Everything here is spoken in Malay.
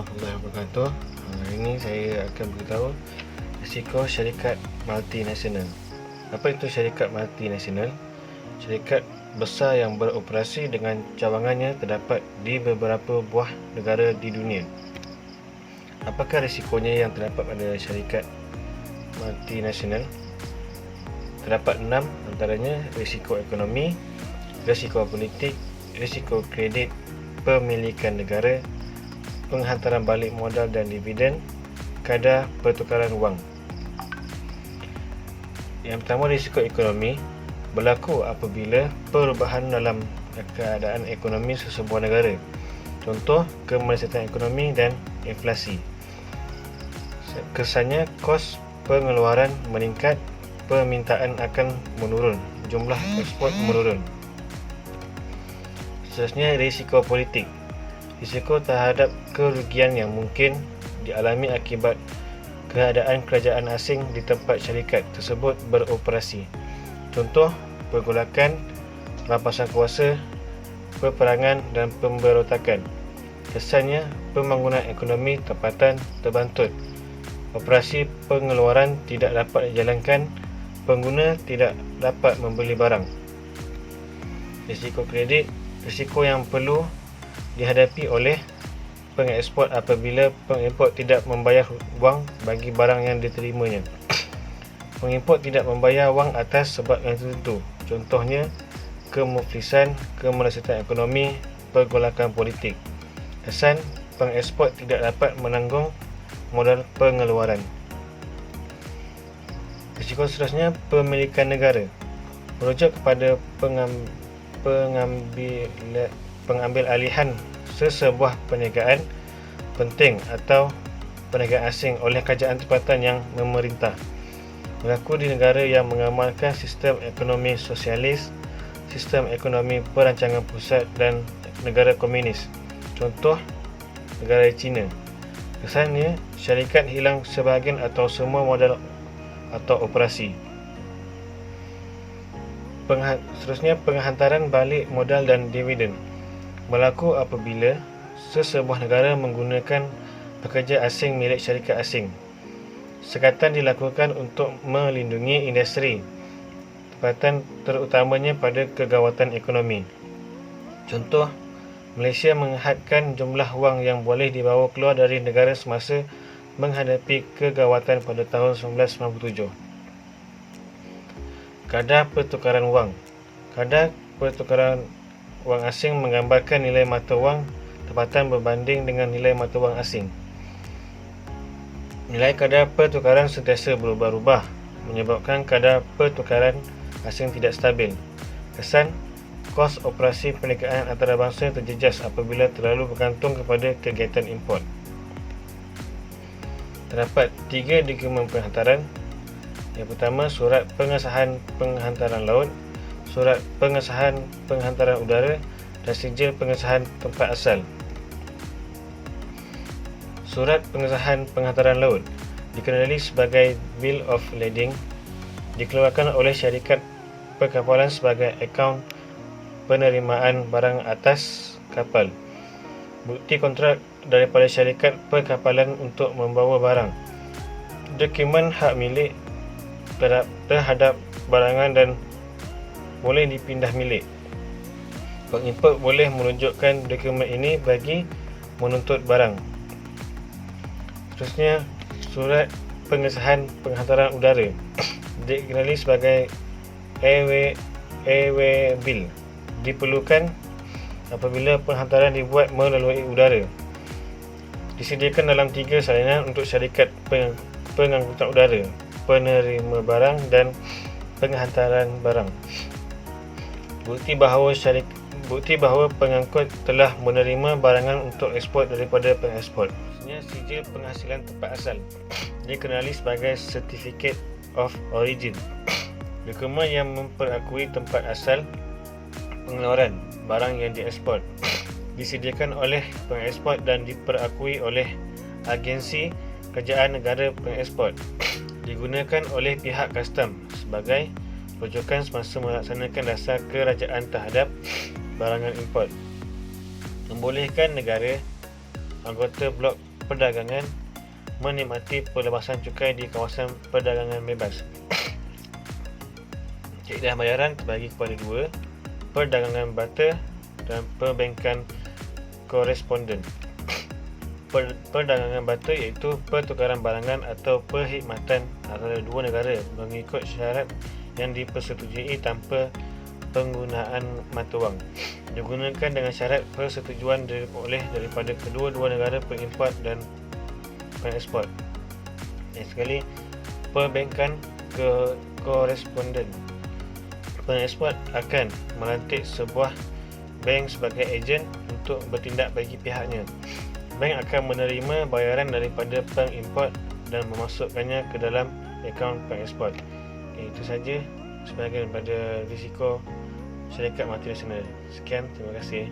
warahmatullahi wabarakatuh. Hari ini saya akan beritahu risiko syarikat multinasional. Apa itu syarikat multinasional? Syarikat besar yang beroperasi dengan cawangannya terdapat di beberapa buah negara di dunia. Apakah risikonya yang terdapat pada syarikat multinasional? Terdapat 6 antaranya: risiko ekonomi, risiko politik, risiko kredit, pemilikan negara, penghantaran balik modal dan dividen, kadar pertukaran wang. Yang pertama, risiko ekonomi berlaku apabila perubahan dalam keadaan ekonomi sesebuah negara. Contoh, kemelesatan ekonomi dan inflasi. Kesannya, kos pengeluaran meningkat, permintaan akan menurun, jumlah ekspor menurun. Seterusnya, risiko politik. Risiko terhadap kerugian yang mungkin dialami akibat keadaan kerajaan asing di tempat syarikat tersebut beroperasi. Contoh, pergolakan, rampasan kuasa, peperangan dan pemberontakan. Kesannya, pembangunan ekonomi tempatan terbantut, operasi pengeluaran tidak dapat dijalankan, pengguna tidak dapat membeli barang. Risiko kredit. Risiko yang perlu dihadapi oleh pengekspor apabila pengimport tidak membayar wang bagi barang yang diterimanya. Pengimport tidak membayar wang atas sebab yang tertentu. Contohnya, kemuflisan, kemelesatan ekonomi, pergolakan politik. Kesan, pengekspor tidak dapat menanggung modal pengeluaran. Risiko seterusnya, pemilikan negara. Merujuk kepada pengambil alihan sesebuah perniagaan penting atau perniagaan asing oleh kerajaan tempatan yang memerintah. Berlaku di negara yang mengamalkan sistem ekonomi sosialis, sistem ekonomi perancangan pusat dan negara komunis. Contoh, negara China. Kesannya, syarikat hilang sebahagian atau semua modal atau operasi. Seterusnya, penghantaran balik modal dan dividen. Berlaku apabila sesebuah negara menggunakan pekerja asing milik syarikat asing. Sekatan dilakukan untuk melindungi industri tempatan, terutamanya pada kegawatan ekonomi. Contoh, Malaysia menghadkan jumlah wang yang boleh dibawa keluar dari negara semasa menghadapi kegawatan pada tahun 1997. Kadar pertukaran wang. Kadar pertukaran wang asing menggambarkan nilai mata wang tempatan berbanding dengan nilai mata wang asing. Nilai kadar pertukaran sentiasa berubah-ubah, menyebabkan kadar pertukaran asing tidak stabil. Kesan, kos operasi perniagaan antarabangsa terjejas apabila terlalu bergantung kepada kegiatan import. Terdapat 3 dokumen penghantaran. Yang pertama, surat pengesahan penghantaran laut, surat pengesahan penghantaran udara dan sijil pengesahan tempat asal. Surat pengesahan penghantaran laut dikenali sebagai Bill of Lading, dikeluarkan oleh syarikat perkapalan sebagai akaun penerimaan barang atas kapal. Bukti kontrak daripada syarikat perkapalan untuk membawa barang. Dokumen hak milik terhadap barangan dan boleh dipindah milik. Pengimport boleh menunjukkan dokumen ini bagi menuntut barang. Seterusnya, surat pengesahan penghantaran udara dikenali sebagai Airway Bill, diperlukan apabila penghantaran dibuat melalui udara. Disediakan dalam 3 salinan untuk syarikat pengangkutan udara, penerima barang dan penghantaran barang. Bukti bahawa pengangkut telah menerima barangan untuk ekspor daripada pengekspor. Sijil penghasilan tempat asal dikenali sebagai Certificate of Origin, dokumen yang memperakui tempat asal pengeluaran barang yang diekspor. Disediakan oleh pengekspor dan diperakui oleh agensi kerajaan negara pengekspor. Digunakan oleh pihak custom sebagai rujukan semasa melaksanakan dasar kerajaan terhadap barangan import. Membolehkan negara anggota blok perdagangan menikmati pelepasan cukai di kawasan perdagangan bebas. Kaedah bayaran terbagi kepada dua, perdagangan barter dan perbankan koresponden. Perdagangan barter iaitu pertukaran barangan atau perkhidmatan antara dua negara mengikut syarat yang dipersetujui tanpa penggunaan mata wang. Digunakan dengan syarat persetujuan daripada kedua-dua negara pengimport dan pengeksport. Dan sekali, perbankan koresponden. Pengeksport akan melantik sebuah bank sebagai ejen untuk bertindak bagi pihaknya. Bank akan menerima bayaran daripada pengimport dan memasukkannya ke dalam akaun pengeksport. Itu saja sebahagian daripada risiko syarikat multinasional. Sekian, terima kasih.